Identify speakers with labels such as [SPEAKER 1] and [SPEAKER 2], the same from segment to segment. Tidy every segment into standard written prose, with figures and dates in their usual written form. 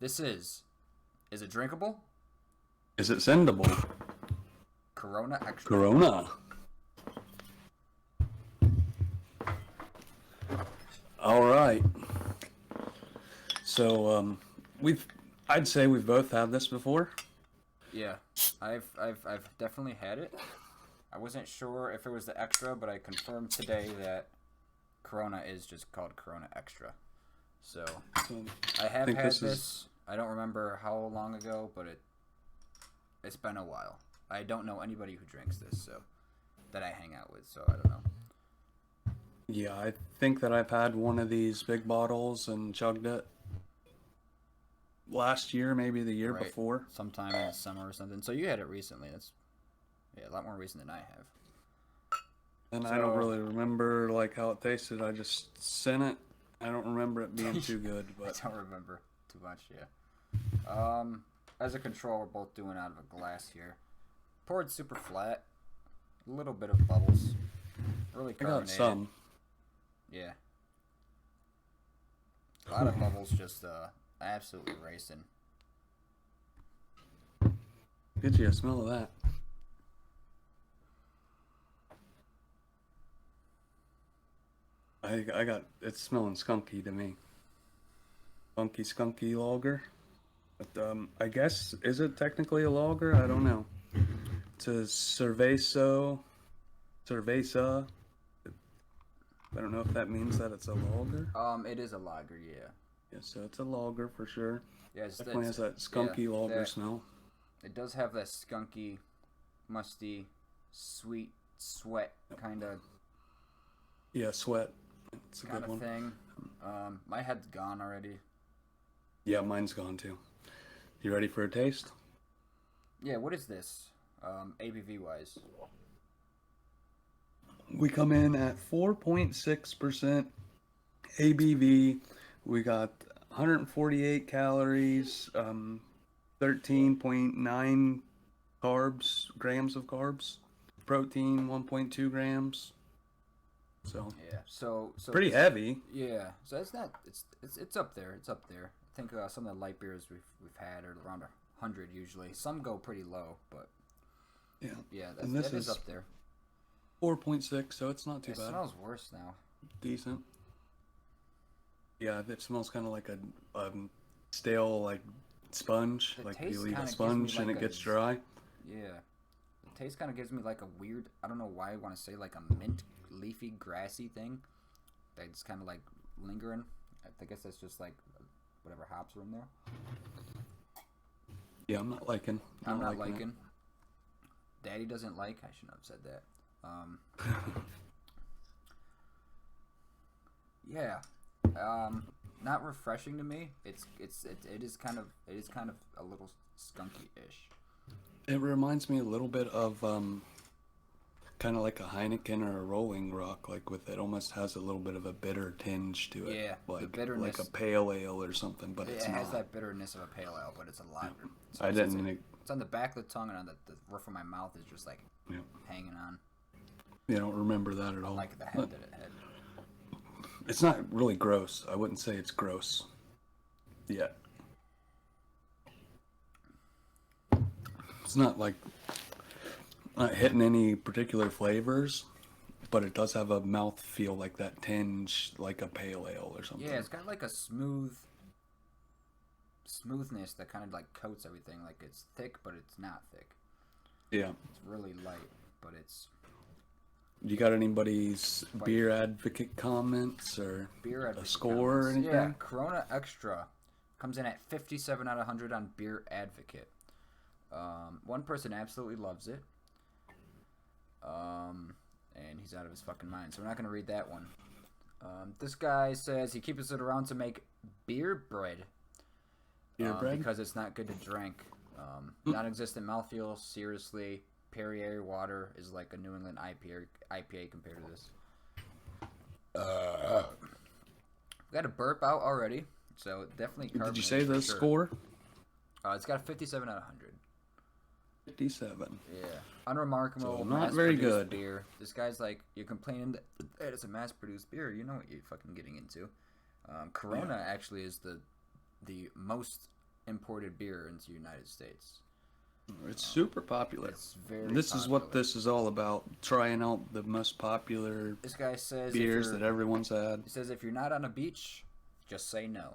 [SPEAKER 1] This is it drinkable?
[SPEAKER 2] Is it sendable?
[SPEAKER 1] Corona Extra.
[SPEAKER 2] Corona. All right. So we've I'd say we've both had this before.
[SPEAKER 1] Yeah, I've definitely had it. I wasn't sure if it was the extra, but I confirmed today that Corona is just called Corona Extra. So
[SPEAKER 2] So
[SPEAKER 1] I
[SPEAKER 2] I
[SPEAKER 1] have
[SPEAKER 2] think
[SPEAKER 1] had
[SPEAKER 2] this is
[SPEAKER 1] this. I don't remember how long ago, but it's been a while. I don't know anybody who drinks this, so that I hang out with. So I don't know.
[SPEAKER 2] yeah, I think that I've had one of these big bottles and chugged it last year, maybe the year
[SPEAKER 1] Right,
[SPEAKER 2] before.
[SPEAKER 1] sometime in the summer or something. So you had it recently. That's yeah, a lot more recent than I have.
[SPEAKER 2] And I don't
[SPEAKER 1] So
[SPEAKER 2] really remember like how it tasted. I just sent it. I don't remember it being too good,
[SPEAKER 1] I
[SPEAKER 2] but
[SPEAKER 1] don't remember too much. Yeah. As a control, we're both doing out of a glass here. Poured super flat. A little bit of bubbles. Really
[SPEAKER 2] I got
[SPEAKER 1] carbonated.
[SPEAKER 2] some.
[SPEAKER 1] Yeah. A lot of bubbles just absolutely racing.
[SPEAKER 2] Get you a smell of that. I got it's smelling skunky to me. Skunky lager. But I guess is it technically a lager? I don't know. It's a cerveza. I don't know if that means that it's a lager.
[SPEAKER 1] It is a lager, yeah.
[SPEAKER 2] Yeah, so it's a lager for sure.
[SPEAKER 1] Yeah,
[SPEAKER 2] Definitely has that
[SPEAKER 1] yeah,
[SPEAKER 2] skunky lager
[SPEAKER 1] that
[SPEAKER 2] smell.
[SPEAKER 1] it does have that skunky, musty, sweet sweat
[SPEAKER 2] Yeah, sweat. It's a
[SPEAKER 1] kind
[SPEAKER 2] good
[SPEAKER 1] of
[SPEAKER 2] one.
[SPEAKER 1] thing. My head's gone already.
[SPEAKER 2] Yeah, mine's gone too. You ready for a taste?
[SPEAKER 1] Yeah, what is this? ABV wise.
[SPEAKER 2] We come in at 4.6% ABV. We got 148 calories, 13.9 grams of carbs, protein 1.2 grams. So
[SPEAKER 1] Yeah. So
[SPEAKER 2] pretty
[SPEAKER 1] this.
[SPEAKER 2] heavy.
[SPEAKER 1] Yeah. So it's not. It's up there. It's up there. I think some of the light beers we've had are around 100 usually. Some go pretty low, but
[SPEAKER 2] Yeah.
[SPEAKER 1] yeah,
[SPEAKER 2] And this
[SPEAKER 1] that is
[SPEAKER 2] is
[SPEAKER 1] up there.
[SPEAKER 2] 4.6, so it's not too
[SPEAKER 1] It
[SPEAKER 2] bad.
[SPEAKER 1] smells worse now.
[SPEAKER 2] Decent. Yeah, it smells kind of like a stale like sponge.
[SPEAKER 1] The
[SPEAKER 2] Like you
[SPEAKER 1] taste
[SPEAKER 2] leave a
[SPEAKER 1] kind of gives me
[SPEAKER 2] sponge and
[SPEAKER 1] like
[SPEAKER 2] it gets dry.
[SPEAKER 1] yeah. The taste kind of gives me like a weird. I don't know why I want to say like a mint, leafy, grassy thing. That's kind of like lingering. I guess that's just like whatever hops are in there.
[SPEAKER 2] Yeah, I'm not liking.
[SPEAKER 1] I'm not
[SPEAKER 2] liking
[SPEAKER 1] liking. Daddy doesn't like. I shouldn't have said that.
[SPEAKER 2] it.
[SPEAKER 1] Yeah. Not refreshing to me. It is kind of a little skunky ish.
[SPEAKER 2] It reminds me a little bit of kind of like a Heineken or a Rolling Rock, like with it almost has a little bit of a bitter tinge to it,
[SPEAKER 1] Yeah, the
[SPEAKER 2] like a
[SPEAKER 1] bitterness.
[SPEAKER 2] pale ale or something, but
[SPEAKER 1] It
[SPEAKER 2] it's
[SPEAKER 1] has
[SPEAKER 2] not.
[SPEAKER 1] that bitterness of a pale ale, but it's a
[SPEAKER 2] Yeah.
[SPEAKER 1] lager. So
[SPEAKER 2] I didn't.
[SPEAKER 1] it's on the back of the tongue and on the roof of my mouth is just like
[SPEAKER 2] Yeah,
[SPEAKER 1] hanging on.
[SPEAKER 2] you don't remember that at
[SPEAKER 1] I
[SPEAKER 2] all.
[SPEAKER 1] like the head
[SPEAKER 2] But
[SPEAKER 1] that it had.
[SPEAKER 2] it's not really gross. I wouldn't say it's gross yet. It's not like not hitting any particular flavors, but it does have a mouth feel like that tinge, like a pale ale or
[SPEAKER 1] Yeah,
[SPEAKER 2] something.
[SPEAKER 1] it's got like a smoothness that kind of like coats everything. Like it's thick, but it's not thick.
[SPEAKER 2] Yeah.
[SPEAKER 1] It's really light, but it's
[SPEAKER 2] You got anybody's
[SPEAKER 1] quite
[SPEAKER 2] beer advocate comments or
[SPEAKER 1] beer
[SPEAKER 2] a
[SPEAKER 1] advocate
[SPEAKER 2] score or
[SPEAKER 1] comments. Yeah,
[SPEAKER 2] anything?
[SPEAKER 1] Corona Extra comes in at 57 out of 100 on Beer Advocate. One person absolutely loves it. And he's out of his fucking mind. So we're not going to read that one. This guy says he keeps it around to make beer bread
[SPEAKER 2] Beer bread?
[SPEAKER 1] because it's not good to drink. Non-existent mouthfeel, seriously. Perrier water is like a New England IPA compared to this. We got a burp out already, so definitely carbonated.
[SPEAKER 2] Did you say
[SPEAKER 1] for
[SPEAKER 2] the
[SPEAKER 1] sure.
[SPEAKER 2] score?
[SPEAKER 1] It's got a 57 out of 100.
[SPEAKER 2] 57.
[SPEAKER 1] Yeah, unremarkable.
[SPEAKER 2] So not very
[SPEAKER 1] mass-produced
[SPEAKER 2] good.
[SPEAKER 1] beer. This guy's like, you're complaining that it's a mass-produced beer. You know what you're fucking getting into. Corona actually is the most imported beer into the United States.
[SPEAKER 2] It's super popular.
[SPEAKER 1] It's very
[SPEAKER 2] This is
[SPEAKER 1] popular.
[SPEAKER 2] what this is all about. Trying out the most popular
[SPEAKER 1] This guy says
[SPEAKER 2] beers that everyone's had.
[SPEAKER 1] he says if you're not on a beach, just say no.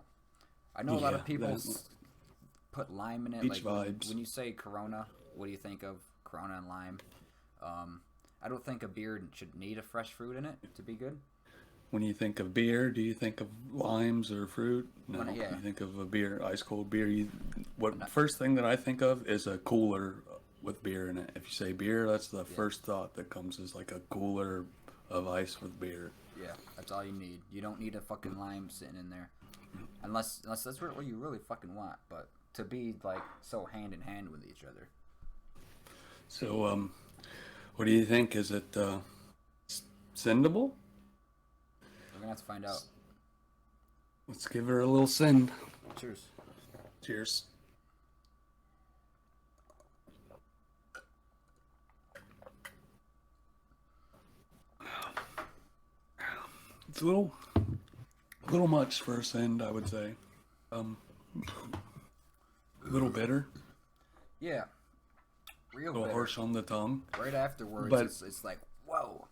[SPEAKER 1] I know a lot
[SPEAKER 2] Yeah,
[SPEAKER 1] of people
[SPEAKER 2] that-
[SPEAKER 1] put lime in it.
[SPEAKER 2] Beach
[SPEAKER 1] Like
[SPEAKER 2] vibes.
[SPEAKER 1] when you say Corona, what do you think of Corona and lime? I don't think a beer should need a fresh fruit in it to be good.
[SPEAKER 2] When you think of beer, do you think of limes or fruit? No,
[SPEAKER 1] Yeah.
[SPEAKER 2] you think of a beer, ice cold beer. What
[SPEAKER 1] Not-
[SPEAKER 2] first thing that I think of is a cooler with beer in it. If you say beer, that's the first thought that comes is like a cooler of ice with beer.
[SPEAKER 1] Yeah, that's all you need. You don't need a fucking lime sitting in there, unless that's what you really fucking want. But to be like so hand in hand with each other.
[SPEAKER 2] So, what do you think? Is it sendable?
[SPEAKER 1] We're gonna have to find out.
[SPEAKER 2] Let's give her a little send.
[SPEAKER 1] Cheers.
[SPEAKER 2] Cheers. It's a little much for a send, I would say. A little bitter,
[SPEAKER 1] Yeah. Real
[SPEAKER 2] a little
[SPEAKER 1] bitter.
[SPEAKER 2] harsh on the tongue,
[SPEAKER 1] Right afterwards,
[SPEAKER 2] But-
[SPEAKER 1] it's like whoa.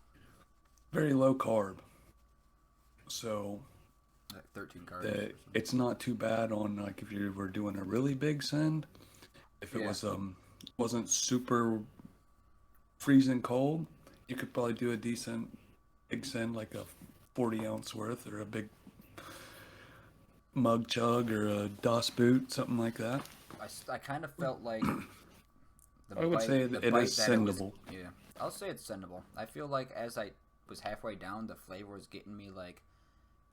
[SPEAKER 2] very low carb. So
[SPEAKER 1] Like 13 carbs.
[SPEAKER 2] it's not too bad on like if you were doing a really big send. If it
[SPEAKER 1] Yeah.
[SPEAKER 2] was wasn't super freezing cold, you could probably do a decent big send like a 40-ounce worth or a big mug chug or a DOS boot, something like that.
[SPEAKER 1] I kind of felt like
[SPEAKER 2] I would say
[SPEAKER 1] the
[SPEAKER 2] it
[SPEAKER 1] bite
[SPEAKER 2] is
[SPEAKER 1] that was-
[SPEAKER 2] sendable.
[SPEAKER 1] yeah, I'll say it's sendable. I feel like as I was halfway down, the flavor was getting me like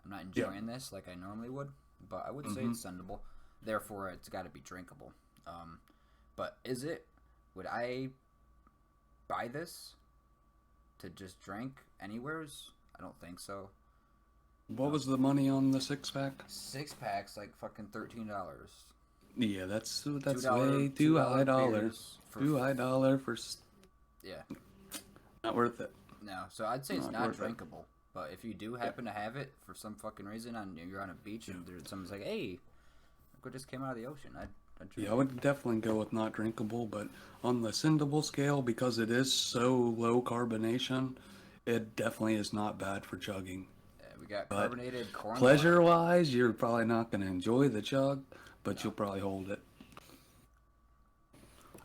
[SPEAKER 1] I'm not enjoying this like I normally would. But I would say it's sendable. Therefore, it's got to be drinkable. But is it? Would I buy this to just drink anywheres? I don't think so.
[SPEAKER 2] What was the money on the 6-pack?
[SPEAKER 1] 6-packs like fucking $13.
[SPEAKER 2] Yeah, that's
[SPEAKER 1] $2
[SPEAKER 2] way too high dollar.
[SPEAKER 1] beers for-
[SPEAKER 2] Too high dollar for
[SPEAKER 1] Yeah.
[SPEAKER 2] not worth it.
[SPEAKER 1] No, so I'd say it's
[SPEAKER 2] Not
[SPEAKER 1] not
[SPEAKER 2] worth it.
[SPEAKER 1] drinkable. But if you do happen to have it for some fucking reason, you're on a beach and someone's like, "Hey, look what just came out of the ocean," I'd drink
[SPEAKER 2] Yeah, I
[SPEAKER 1] it.
[SPEAKER 2] would definitely go with not drinkable, but on the Sendable scale, because it is so low carbonation, it definitely is not bad for chugging.
[SPEAKER 1] Yeah, we got
[SPEAKER 2] But
[SPEAKER 1] carbonated corn.
[SPEAKER 2] Pleasure wise, you're probably not going to enjoy the chug, but you'll probably hold it.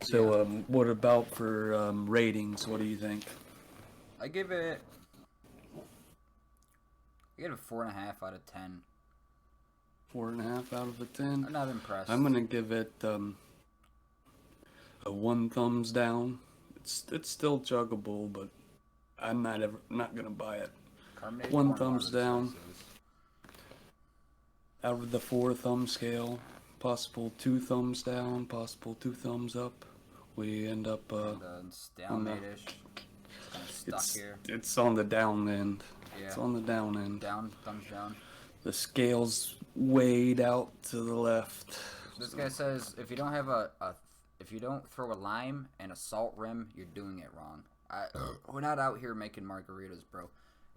[SPEAKER 2] So, what about for ratings? What do you think?
[SPEAKER 1] I give it a 4.5 out of 10.
[SPEAKER 2] 4.5 out of a 10.
[SPEAKER 1] I'm not impressed.
[SPEAKER 2] I'm gonna give it a 1 thumbs down. It's still chuggable, but I'm not gonna buy it.
[SPEAKER 1] Carbonated
[SPEAKER 2] 1
[SPEAKER 1] corn
[SPEAKER 2] thumbs
[SPEAKER 1] water,
[SPEAKER 2] down.
[SPEAKER 1] it says.
[SPEAKER 2] Out of the 4 thumb scale, possible 2 thumbs down, possible 2 thumbs up. We end up
[SPEAKER 1] It's stalemate-ish. It's kind of stuck
[SPEAKER 2] it's
[SPEAKER 1] here.
[SPEAKER 2] it's on the down end. It's
[SPEAKER 1] Yeah.
[SPEAKER 2] on the down end.
[SPEAKER 1] Down, thumbs down.
[SPEAKER 2] The scale's weighed out to the left.
[SPEAKER 1] This guy says if you don't have if you don't throw a lime and a salt rim, you're doing it wrong. We're not out here making margaritas, bro.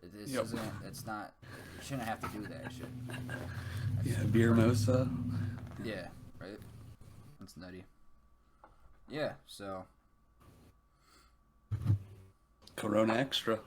[SPEAKER 1] This
[SPEAKER 2] Yep.
[SPEAKER 1] isn't. It's not. You shouldn't have to do that shit.
[SPEAKER 2] Yeah, beer mosa.
[SPEAKER 1] Yeah, right. That's nutty. Yeah. So
[SPEAKER 2] Corona Extra.